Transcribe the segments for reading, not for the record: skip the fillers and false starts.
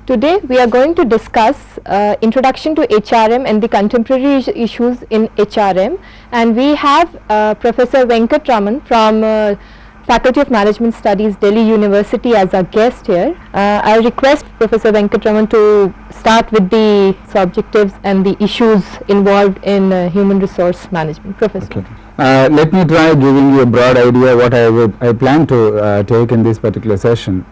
Today we are going to discuss introduction to HRM and the contemporary issues in HRM, and we have Professor Venkatraman from Faculty of Management Studies, Delhi University as our guest here. I request Professor Venkatraman to start with the objectives and the issues involved in human resource management. Professor. Okay. Let me try giving you a broad idea what I plan to take in this particular session.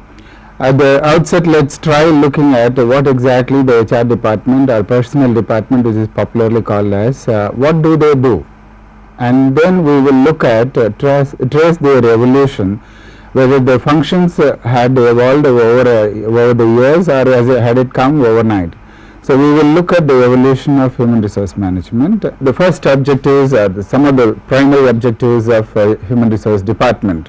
At the outset, let's try looking at what exactly the HR department or personnel department, which is popularly called as, what do they do? And then we will look at trace their evolution, whether the functions had evolved over the years or had it come overnight. So we will look at the evolution of human resource management. The first objectives are some of the primary objectives of human resource department.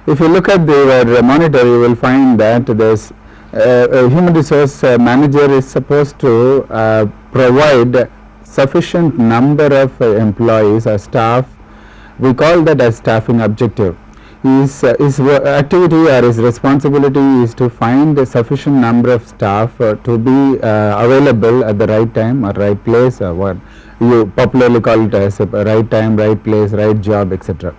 If you look at the monitor, you will find that there's a human resource manager is supposed to provide sufficient number of employees or staff. We call that as staffing objective. His activity or his responsibility is to find a sufficient number of staff to be available at the right time or right place, or what you popularly call it as a right time, right place, right job, etc.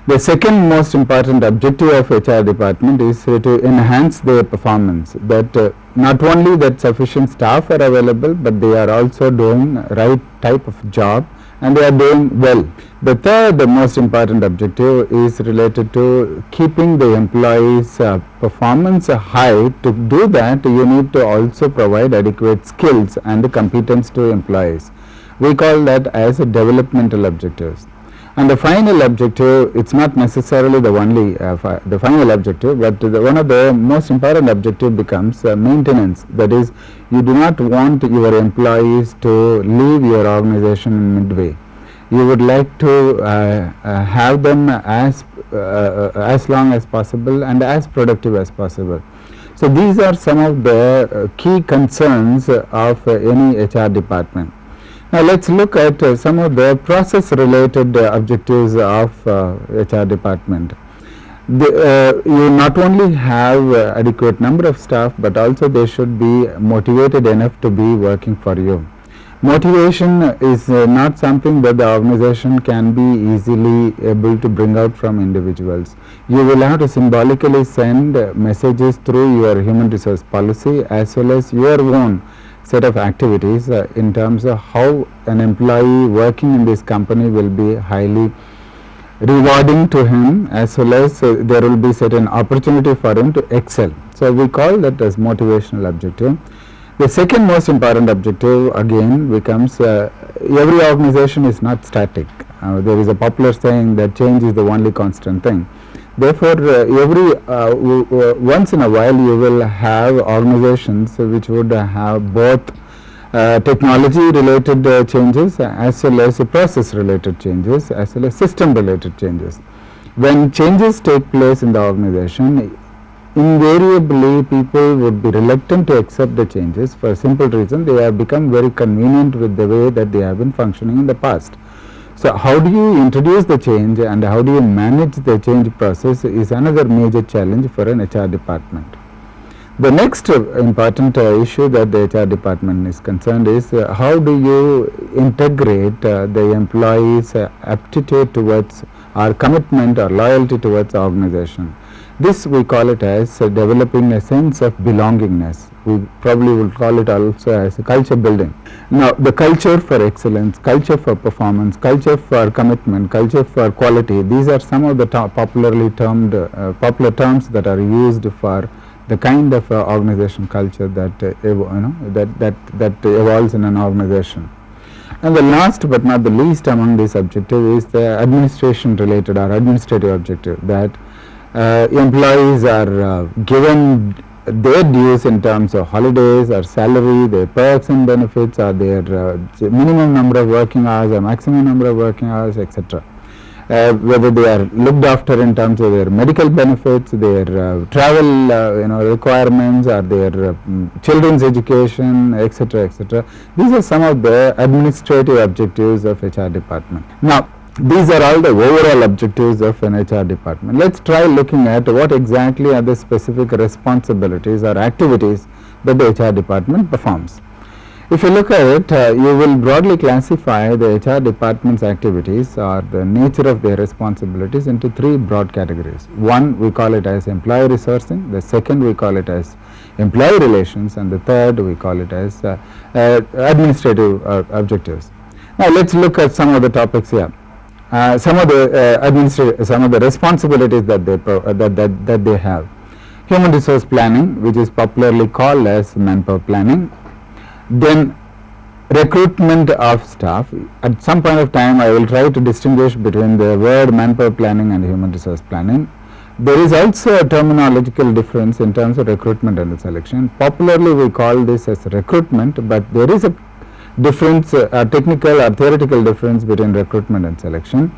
The second most important objective of HR department is to enhance their performance, that not only that sufficient staff are available, but they are also doing right type of job and they are doing well. The third, the most important objective is related to keeping the employees' performance high. To do that, you need to also provide adequate skills and competence to employees. We call that as developmental objectives. And the final objective, it's not necessarily the only the final objective, but one of the most important objective becomes maintenance. That is, you do not want your employees to leave your organization midway. You would like to have them as long as possible and as productive as possible. So these are some of the key concerns of any HR department. Now let's look at some of the process related objectives of HR department. You not only have adequate number of staff, but also they should be motivated enough to be working for you. Motivation is not something that the organization can be easily able to bring out from individuals. You will have to symbolically send messages through your human resource policy as well as your own set of activities in terms of how an employee working in this company will be highly rewarding to him, as well as there will be certain opportunity for him to excel. So we call that as motivational objective. The second most important objective again becomes every organization is not static. There is a popular saying that change is the only constant thing. Therefore, once in a while you will have organizations which would have both technology related changes as well as process related changes as well as system related changes. When changes take place in the organization, invariably people would be reluctant to accept the changes for a simple reason: they have become very convenient with the way that they have been functioning in the past. So how do you introduce the change and how do you manage the change process is another major challenge for an HR department. The next important issue that the HR department is concerned is how do you integrate the employees' aptitude towards or commitment or loyalty towards the organization. This we call it as developing a sense of belongingness. we probably will call it also as a culture building. Now, the culture for excellence, culture for performance, culture for commitment, culture for quality, these are some of the popularly termed popular terms that are used for the kind of organization culture that that evolves in an organization. And the last but not the least among these objectives is the administration related or administrative objective, that employees are given their dues in terms of holidays or salary, their perks and benefits, or their minimum number of working hours or maximum number of working hours, etc. Whether they are looked after in terms of their medical benefits, their travel requirements, or their children's education, etc., etc. These are some of the administrative objectives of HR department. Now, these are all the overall objectives of an HR department. Let's try looking at what exactly are the specific responsibilities or activities that the HR department performs. If you look at it, you will broadly classify the HR department's activities or the nature of their responsibilities into three broad categories. One, we call it as employee resourcing. The second, we call it as employee relations, and the third, we call it as administrative objectives. Now, let's look at some of the topics here. Some of the responsibilities that they have. Human resource planning, which is popularly called as manpower planning. Then recruitment of staff. At some point of time, I will try to distinguish between the word manpower planning and human resource planning. There is also a terminological difference in terms of recruitment and selection. Popularly, we call this as recruitment, but there is a difference, technical or theoretical difference between recruitment and selection.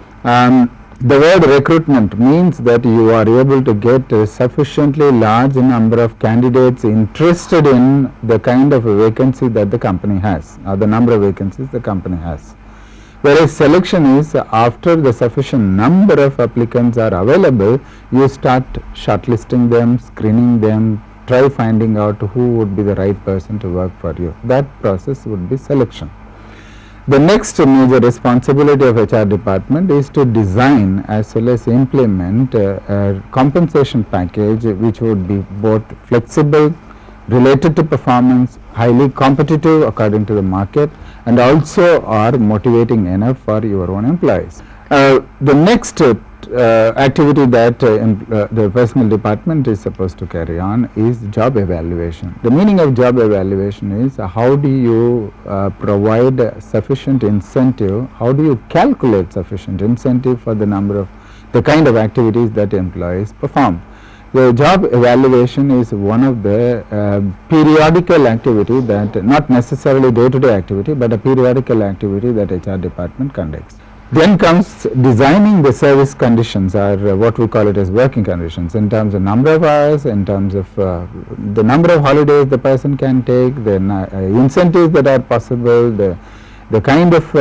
The word recruitment means that you are able to get a sufficiently large number of candidates interested in the kind of a vacancy that the company has, or the number of vacancies the company has. Whereas selection is after the sufficient number of applicants are available, you start shortlisting them, screening them, try finding out who would be the right person to work for you. That process would be selection. The next major responsibility of HR department is to design as well as implement a compensation package which would be both flexible, related to performance, highly competitive according to the market, and also are motivating enough for your own employees. The next activity that the personnel department is supposed to carry on is job evaluation. The meaning of job evaluation is how do you provide sufficient incentive, how do you calculate sufficient incentive for the kind of activities that employees perform. The job evaluation is one of the periodical activity that, not necessarily day-to-day activity, but a periodical activity that HR department conducts. Then comes designing the service conditions, or what we call it as working conditions, in terms of number of hours, in terms of the number of holidays the person can take, the incentives that are possible, the kind of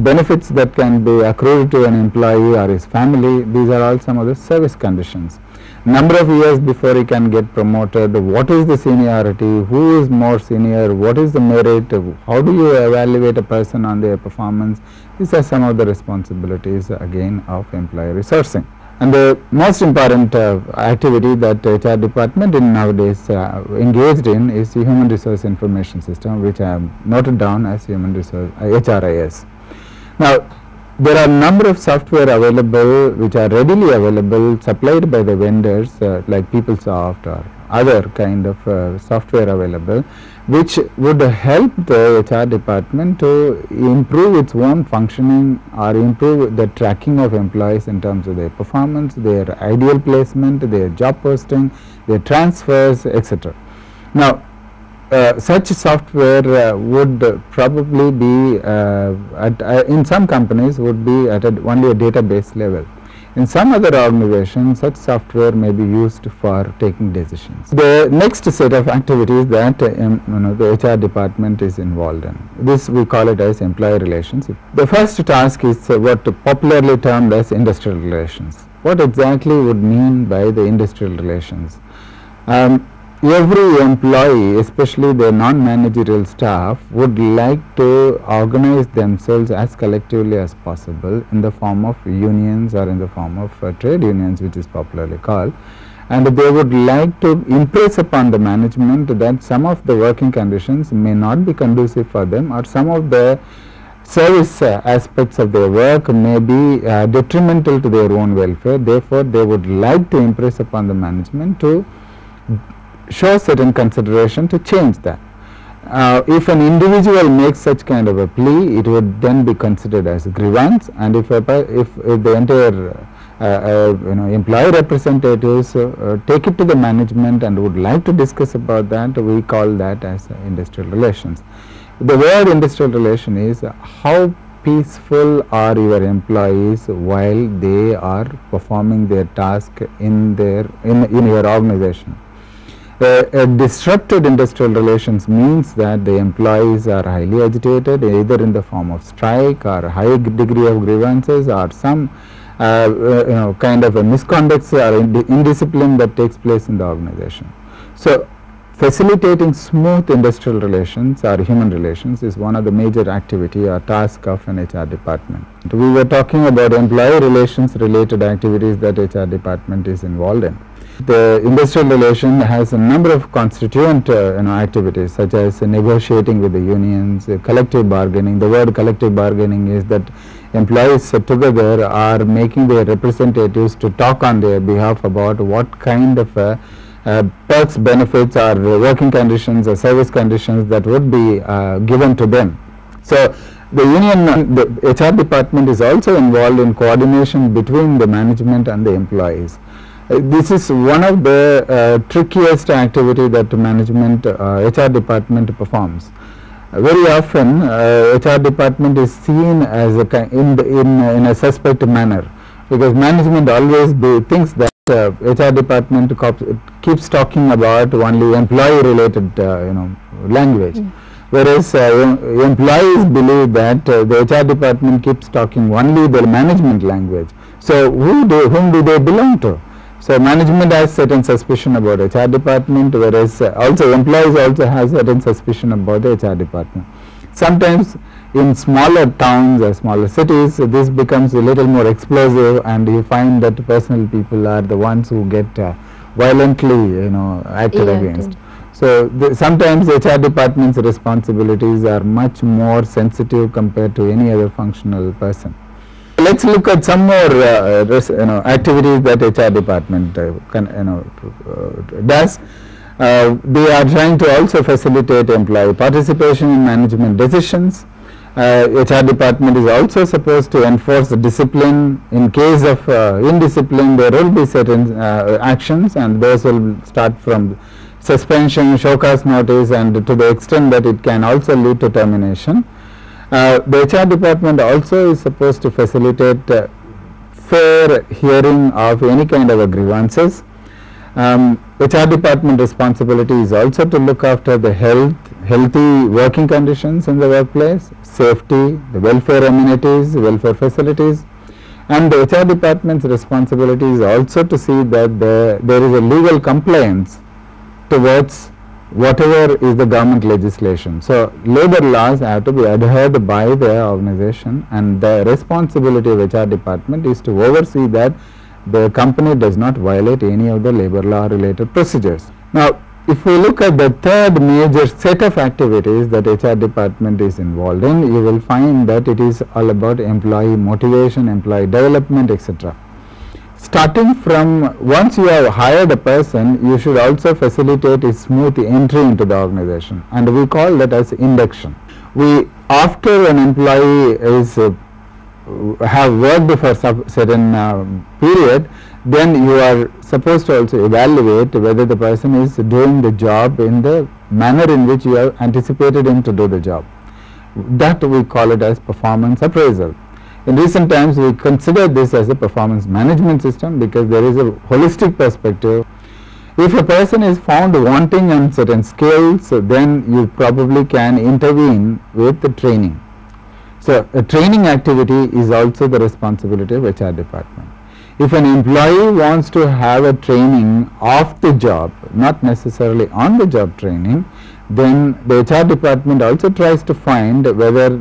benefits that can be accrued to an employee or his family. These are all some of the service conditions. Number of years before he can get promoted, what is the seniority, who is more senior, what is the merit, how do you evaluate a person on their performance. These are some of the responsibilities again of employee resourcing. And the most important activity that HR department in nowadays engaged in is the human resource information system, which I have noted down as human resource HRIS. Now, there are a number of software available which are readily available, supplied by the vendors like PeopleSoft or other kind of software available, which would help the HR department to improve its own functioning or improve the tracking of employees in terms of their performance, their ideal placement, their job posting, their transfers, etc. Now, such software would probably be in some companies would be at only a database level. In some other organizations, such software may be used for taking decisions. The next set of activities that the HR department is involved in, this we call it as employee relations. The first task is what popularly termed as industrial relations. What exactly would mean by the industrial relations? Every employee, especially the non-managerial staff, would like to organize themselves as collectively as possible in the form of unions or in the form of trade unions, which is popularly called, and they would like to impress upon the management that some of the working conditions may not be conducive for them, or some of the service aspects of their work may be detrimental to their own welfare. Therefore, they would like to impress upon the management to show certain consideration to change that. If an individual makes such kind of a plea, it would then be considered as a grievance, and if the entire employee representatives take it to the management and would like to discuss about that, we call that as industrial relations. The word industrial relation is how peaceful are your employees while they are performing their task in your organization. A disrupted industrial relations means that the employees are highly agitated, either in the form of strike or high degree of grievances, or some kind of a misconduct or indiscipline that takes place in the organization. So, facilitating smooth industrial relations or human relations is one of the major activity or task of an HR department. We were talking about employee relations related activities that HR department is involved in. The industrial relation has a number of constituent activities, such as negotiating with the unions, collective bargaining. The word collective bargaining is that employees together are making their representatives to talk on their behalf about what kind of perks, benefits, or working conditions or service conditions that would be given to them. So, the union, the HR department is also involved in coordination between the management and the employees. This is one of the trickiest activity that management HR department performs. Very often HR department is seen as in a suspect manner, because management always thinks that HR department keeps talking about only employee related language, whereas employees believe that the HR department keeps talking only the management language. So, whom do they belong to? So, management has certain suspicion about HR department, whereas also employees also have certain suspicion about the HR department. Sometimes in smaller towns or smaller cities, this becomes a little more explosive, and you find that personal people are the ones who get violently acted against. So, sometimes HR department's responsibilities are much more sensitive compared to any other functional person. Let's look at some more activities that HR department does. They are trying to also facilitate employee participation in management decisions. HR department is also supposed to enforce discipline. In case of indiscipline, there will be certain actions, and those will start from suspension, show cause notice, and to the extent that it can also lead to termination. The HR department also is supposed to facilitate fair hearing of any kind of grievances. HR department responsibility is also to look after the healthy working conditions in the workplace, safety, the welfare amenities, welfare facilities, and the HR department's responsibility is also to see that there is a legal compliance towards whatever is the government legislation. So, labor laws have to be adhered by the organization, and the responsibility of HR department is to oversee that the company does not violate any of the labor law related procedures. Now, if we look at the third major set of activities that HR department is involved in, you will find that it is all about employee motivation, employee development, etc. Starting from once you have hired a person, you should also facilitate a smooth entry into the organization, and we call that as induction. After an employee is have worked for certain period, then you are supposed to also evaluate whether the person is doing the job in the manner in which you have anticipated him to do the job. That we call it as performance appraisal. In recent times, we consider this as a performance management system, because there is a holistic perspective. If a person is found wanting on certain skills, then you probably can intervene with the training. So, a training activity is also the responsibility of HR department. If an employee wants to have a training off the job, not necessarily on the job training, then the HR department also tries to find whether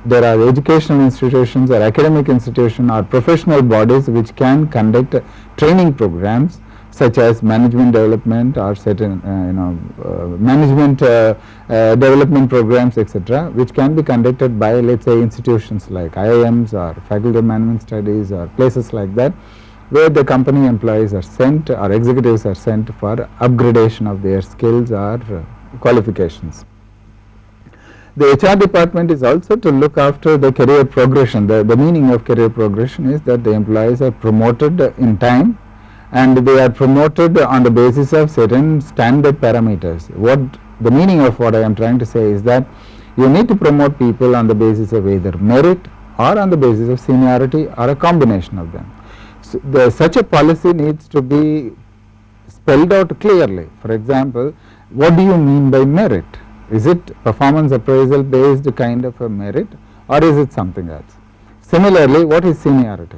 there are educational institutions or academic institutions or professional bodies which can conduct training programs such as management development or certain management development programs, etc., which can be conducted by, let's say, institutions like IIMs or Faculty of Management Studies or places like that, where the company employees are sent or executives are sent for upgradation of their skills or qualifications. The HR department is also to look after the career progression. The meaning of career progression is that the employees are promoted in time, and they are promoted on the basis of certain standard parameters. What the meaning of what I am trying to say is that you need to promote people on the basis of either merit or on the basis of seniority or a combination of them. So such a policy needs to be spelled out clearly. For example, what do you mean by merit? Is it performance appraisal based kind of a merit, or is it something else? Similarly, what is seniority?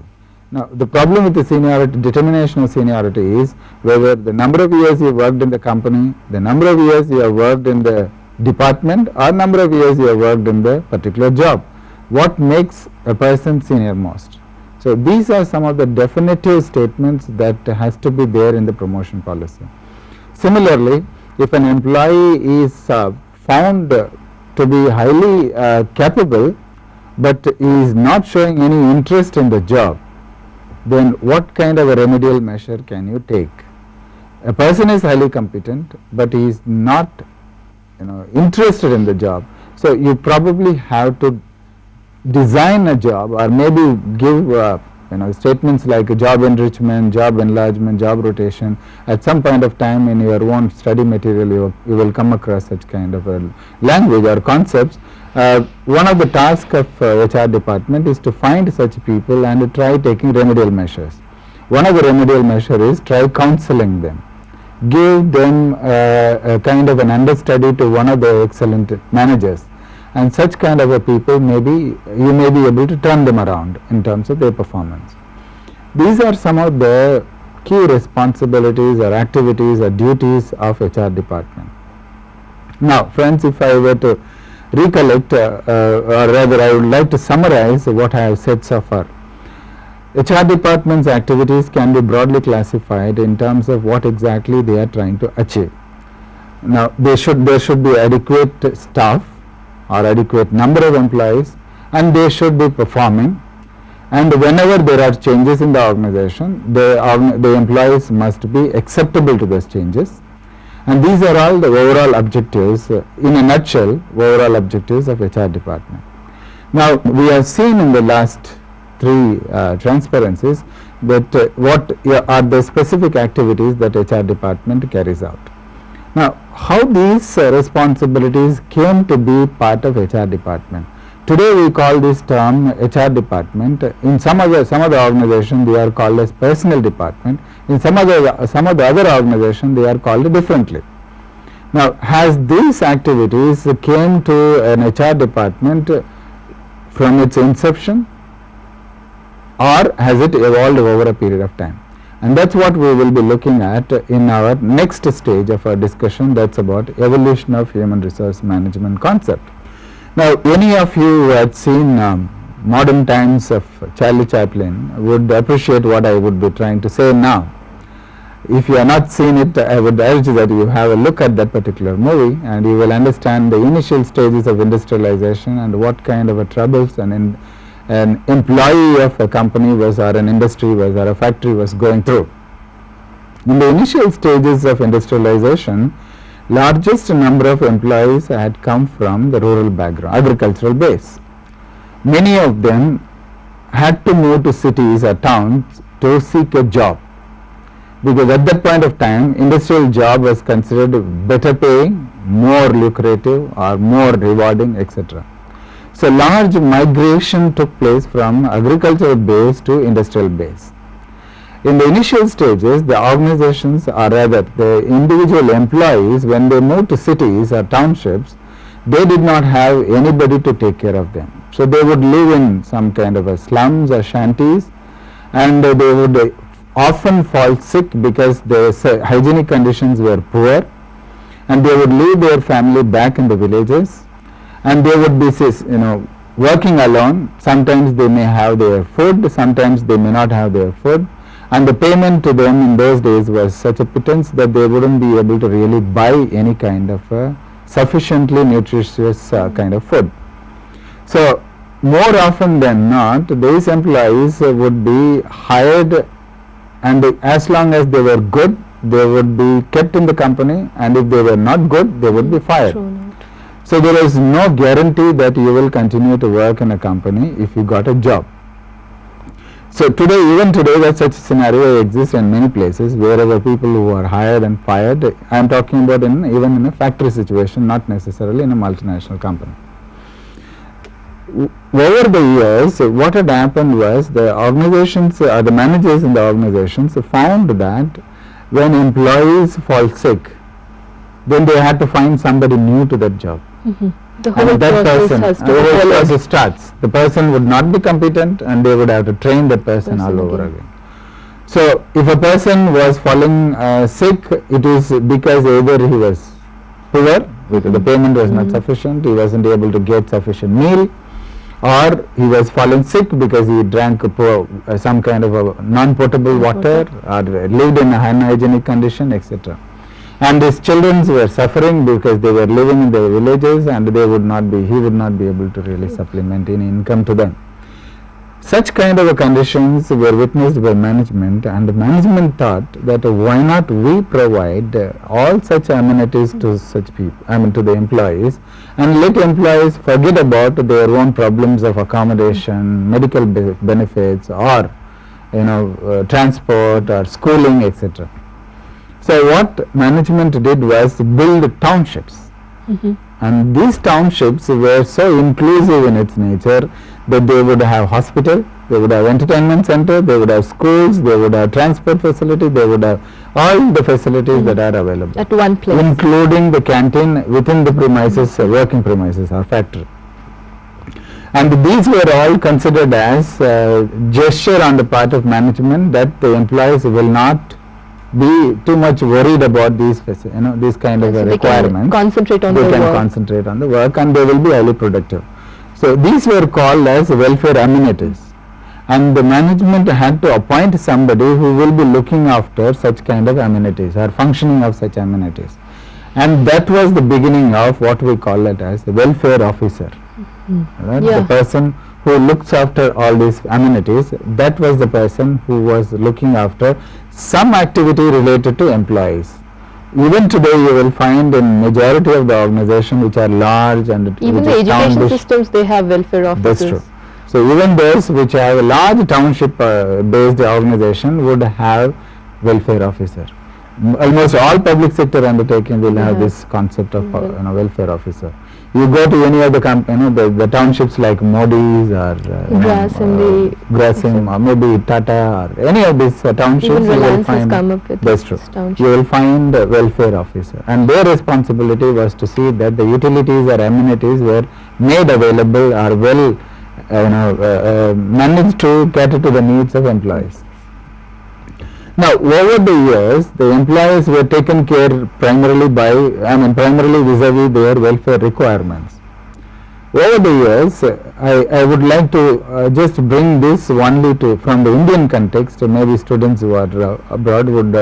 Now, the problem with the seniority, determination of seniority, is whether the number of years you worked in the company, the number of years you have worked in the department, or number of years you have worked in the particular job. What makes a person senior most? So, these are some of the definitive statements that has to be there in the promotion policy. Similarly, if an employee is found to be highly capable, but is not showing any interest in the job, then what kind of a remedial measure can you take? A person is highly competent, but he is not interested in the job. So, you probably have to design a job, or maybe give statements like job enrichment, job enlargement, job rotation. At some point of time in your own study material, you will come across such kind of a language or concepts. One of the tasks of HR department is to find such people and try taking remedial measures. One of the remedial measures is try counseling them, give them a kind of an understudy to one of the excellent managers, and such kind of a people you may be able to turn them around in terms of their performance. These are some of the key responsibilities or activities or duties of HR department. Now, friends, if I were to recollect, or rather I would like to summarize what I have said so far. HR department's activities can be broadly classified in terms of what exactly they are trying to achieve. Now, there should be adequate staff or adequate number of employees, and they should be performing, and whenever there are changes in the organization, the employees must be acceptable to those changes. And these are all the overall objectives, in a nutshell, overall objectives of HR department. Now, we have seen in the last three transparencies that what are the specific activities that HR department carries out. Now, how these responsibilities came to be part of HR department? Today we call this term HR department. In some of the organizations they are called as personnel department. In some of the other organizations they are called differently. Now, has these activities came to an HR department from its inception, or has it evolved over a period of time? And that's what we will be looking at in our next stage of our discussion, that's about evolution of human resource management concept. Now, any of you who had seen Modern Times of Charlie Chaplin would appreciate what I would be trying to say now. If you have not seen it, I would urge that you have a look at that particular movie, and you will understand the initial stages of industrialization and what kind of troubles an employee of a company was, or an industry was, or a factory was going through. In the initial stages of industrialization, largest number of employees had come from the rural background, agricultural base. Many of them had to move to cities or towns to seek a job, because at that point of time industrial job was considered better paying, more lucrative, or more rewarding, etc. So, large migration took place from agricultural base to industrial base. In the initial stages, the organizations, or rather the individual employees, when they moved to cities or townships, they did not have anybody to take care of them. So, they would live in some kind of a slums or shanties, and they would often fall sick because the hygienic conditions were poor, and they would leave their family back in the villages, and they would be working alone. Sometimes they may have their food, sometimes they may not have their food, and the payment to them in those days was such a pittance that they wouldn't be able to really buy any kind of sufficiently nutritious kind of food. So more often than not, these employees would be hired, and as long as they were good, they would be kept in the company, and if they were not good, they would be fired. So there is no guarantee that you will continue to work in a company if you got a job. So today, even today, that such a scenario exists in many places, wherever people who are hired and fired. I am talking about even in a factory situation, not necessarily in a multinational company. Over the years, what had happened was the organizations, the managers in the organizations found that when employees fall sick, then they had to find somebody new to that job. The whole process starts. The person would not be competent, and they would have to train that person all over again. So if a person was falling sick, it is because either he was poor, the payment was not sufficient, he wasn't able to get sufficient meal, or he was falling sick because he drank some kind of a non-potable water, or lived in a unhygienic condition, etc. And his children were suffering because they were living in their villages, and he would not be able to really supplement any income to them. Such kind of conditions were witnessed by management, and the management thought that why not we provide all such amenities to such people, to the employees, and let employees forget about their own problems of accommodation, medical benefits, or transport or schooling, etc. So what management did was build townships, and these townships were so inclusive in its nature that they would have hospital, they would have entertainment center, they would have schools, they would have transport facility, they would have all the facilities that are available at one place, including the canteen within the premises, working premises or factory. And these were all considered as gesture on the part of management that the employees will not be too much worried about these these kind of requirements. Concentrate on they the can work. concentrate on the work, and they will be highly productive. So these were called as welfare amenities, and the management had to appoint somebody who will be looking after such kind of amenities or functioning of such amenities, and that was the beginning of what we call it as the welfare officer. Right? The person who looks after all these amenities, that was the person who was looking after some activity related to employees. Even today you will find in majority of the organizations which are large and even the education systems, they have welfare officers. That's true. So even those which have a large township based organization would have welfare officer. Almost all public sector undertaking will have this concept of welfare officer. You go to any of the the townships like Modi's or Grasim or maybe Tata or any of these townships, even you will Reliance has find come up with that's true. township. You will find a welfare officer, and their responsibility was to see that the utilities or amenities were made available or well managed to cater to the needs of employees. Now, over the years, the employees were taken care primarily by, primarily vis-a-vis their welfare requirements. Over the years, I would like to just bring this only from the Indian context. Maybe students who are abroad would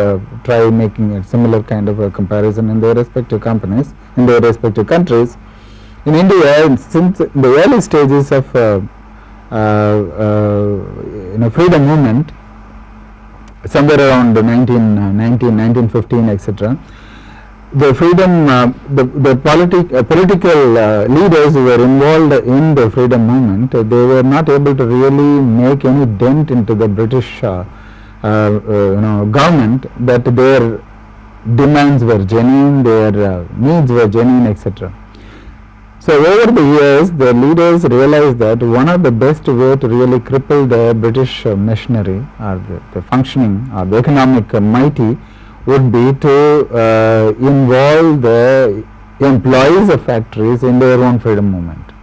try making a similar kind of a comparison in their respective companies, in their respective countries. In India, since the early stages of freedom movement, somewhere around 1919, 1915, etc., the freedom, the political leaders who were involved in the freedom movement, they were not able to really make any dent into the British government, that their demands were genuine, their needs were genuine, etc. So over the years, the leaders realized that one of the best way to really cripple the British machinery or the functioning or the economic mighty would be to involve the employees of factories in their own freedom movement.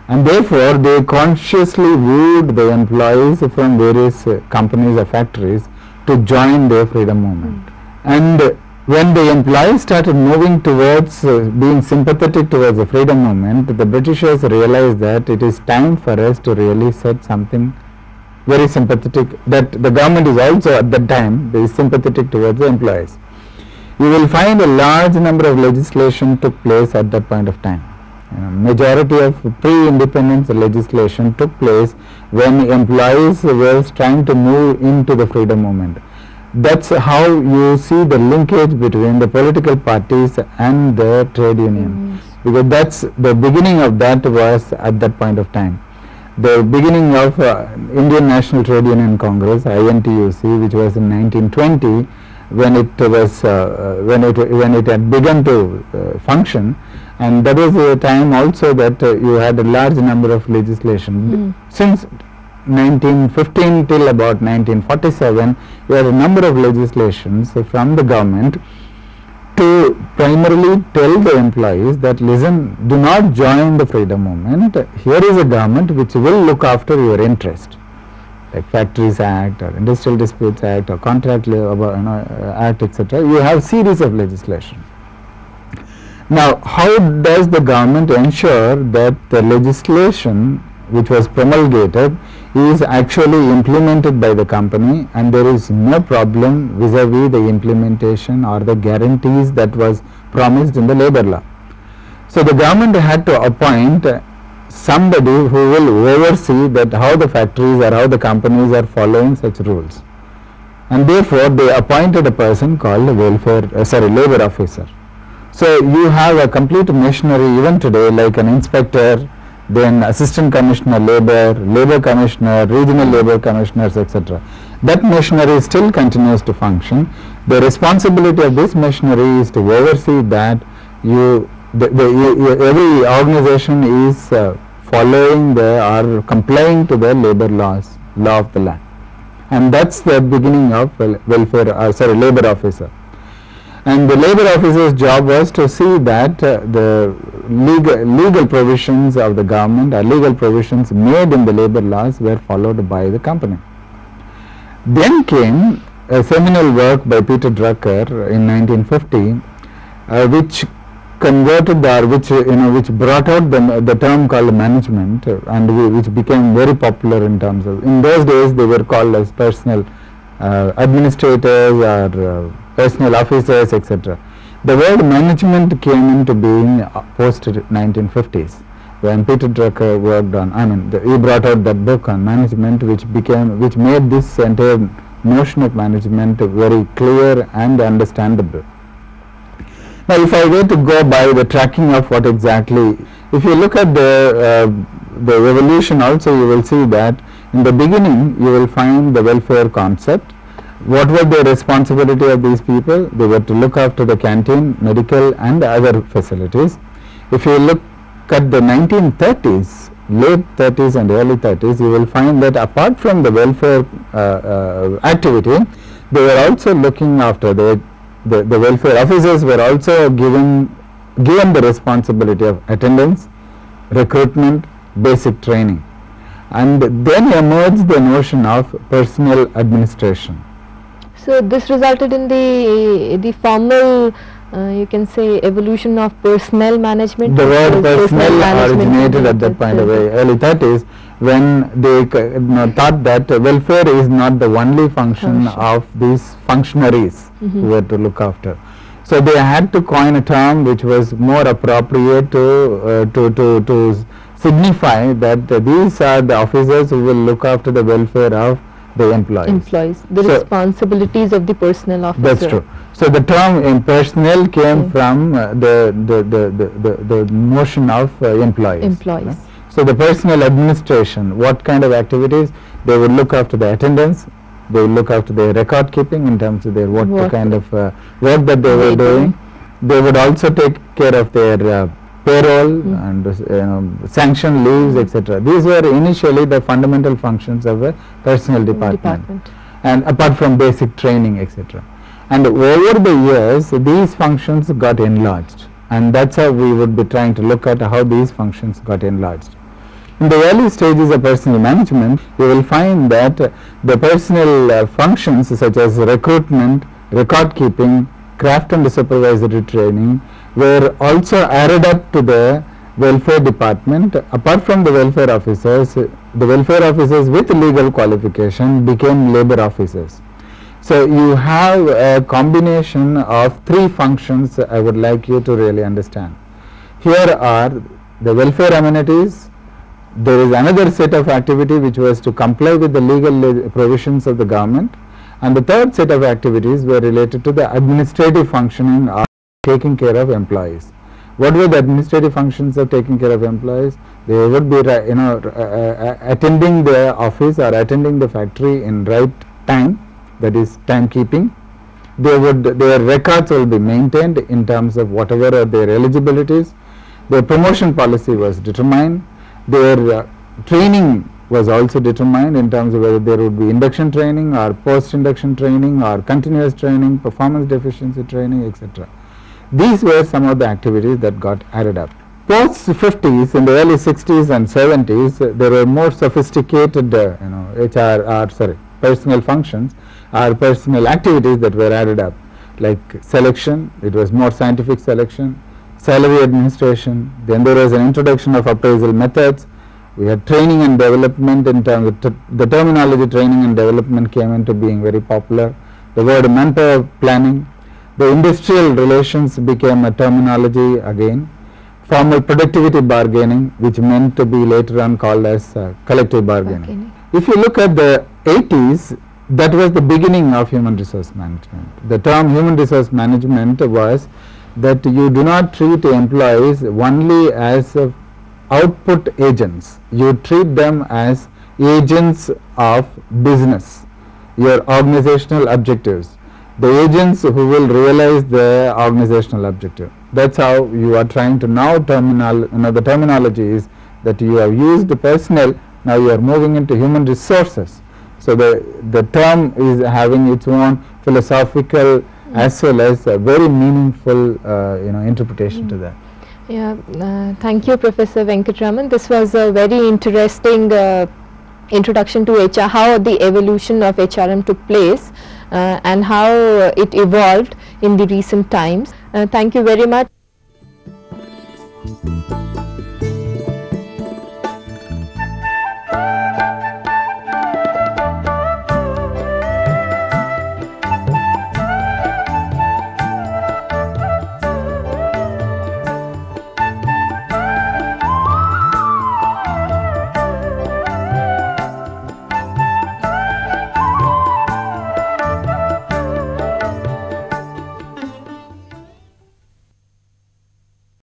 And therefore, they consciously wooed the employees from various companies or factories to join their freedom movement. And when the employees started moving towards being sympathetic towards the freedom movement, the Britishers realized that it is time for us to really set something very sympathetic, that the government is also at that time very sympathetic towards the employees. You will find a large number of legislation took place at that point of time. Majority of pre-independence legislation took place when employees were trying to move into the freedom movement. That's how you see the linkage between the political parties and the trade union, because that's the beginning of that was at that point of time. The beginning of Indian National Trade Union Congress, INTUC, which was in 1920, when it was when it had begun to function, and that was a time also that you had a large number of legislation. Since 1915 till about 1947, you had a number of legislations from the government to primarily tell the employees that, listen, do not join the freedom movement. Here is a government which will look after your interest, like Factories Act or Industrial Disputes Act or Contract Labour Act, etc. You have series of legislation. Now, how does the government ensure that the legislation which was promulgated is actually implemented by the company, and there is no problem vis-a-vis the implementation or the guarantees that was promised in the labor law? So the government had to appoint somebody who will oversee that how the factories or how the companies are following such rules, and therefore they appointed a person called the labor officer. So you have a complete machinery even today, like an inspector, then assistant commissioner labor, labor commissioner, regional labor commissioners, etc. That machinery still continues to function. The responsibility of this machinery is to oversee that every organization is following or complying to the labor law of the land, and that's the beginning of labor officer. And the labor officer's job was to see that the legal provisions of the government or legal provisions made in the labor laws were followed by the company. Then came a seminal work by Peter Drucker in 1950, which converted or which brought out the term called management, and which became very popular in terms of, in those days they were called as personal administrators or personal officers, etc. The word management came into being post 1950s when Peter Drucker worked on, he brought out that book on management, which made this entire notion of management very clear and understandable. Now, if I were to go by the tracking of what exactly, if you look at the evolution also, you will see that in the beginning you will find the welfare concept. What was the responsibility of these people? They were to look after the canteen, medical and other facilities. If you look at the 1930s, late 30s and early 30s, you will find that apart from the welfare activity, they were also looking after the welfare officers were also given the responsibility of attendance, recruitment, basic training, and then emerged the notion of personal administration. So this resulted in the formal, you can say, evolution of personnel management. The word personnel originated at that point of the early 30s, when they thought that welfare is not the only function of these functionaries who were to look after. So they had to coin a term which was more appropriate to signify that these are the officers who will look after the welfare of the employees. The responsibilities of the personnel officer. That's true. So the term personnel came from the notion of employees. Right? So the personal administration, what kind of activities? They would look after the attendance, they would look after their record keeping in terms of their what kind of work that they were doing. They would also take care of their payroll and sanction leaves, etc. These were initially the fundamental functions of a personnel department. And apart from basic training, etc. And over the years, these functions got enlarged, and that's how we would be trying to look at how these functions got enlarged. In the early stages of personnel management, you will find that the personnel functions such as recruitment, record keeping, craft and supervisory training were also added up to the welfare department, apart from the welfare officers with legal qualification became labor officers. So you have a combination of three functions I would like you to really understand. Here are the welfare amenities. There is another set of activity which was to comply with the legal provisions of the government, and the third set of activities were related to the administrative functioning of taking care of employees. What were the administrative functions of taking care of employees? They would be attending the office or attending the factory in right time, that is timekeeping. Their records will be maintained in terms of whatever are their eligibilities. Their promotion policy was determined. Their training was also determined in terms of whether there would be induction training or post-induction training or continuous training, performance deficiency training, etc. These were some of the activities that got added up. Post 50s, in the early 60s and 70s, there were more sophisticated personal functions or personal activities that were added up, like selection. It was more scientific selection, salary administration. Then there was an introduction of appraisal methods. We had training and development. In terms of the terminology training and development came into being very popular. The word manpower planning. The industrial relations became a terminology again. Formal productivity bargaining, which meant to be later on called as collective bargaining. If you look at the 80s, that was the beginning of human resource management. The term human resource management was that you do not treat employees only as output agents. You treat them as agents of business, your organizational objectives, the agents who will realize the organizational objective. That's how you are trying to now the terminology is that you have used personnel, now you are moving into human resources. So the term is having its own philosophical as well as a very meaningful interpretation to that. Yeah, thank you, Professor Venkatraman. This was a very interesting introduction to HR, how the evolution of HRM took place and how it evolved in the recent times. Thank you very much.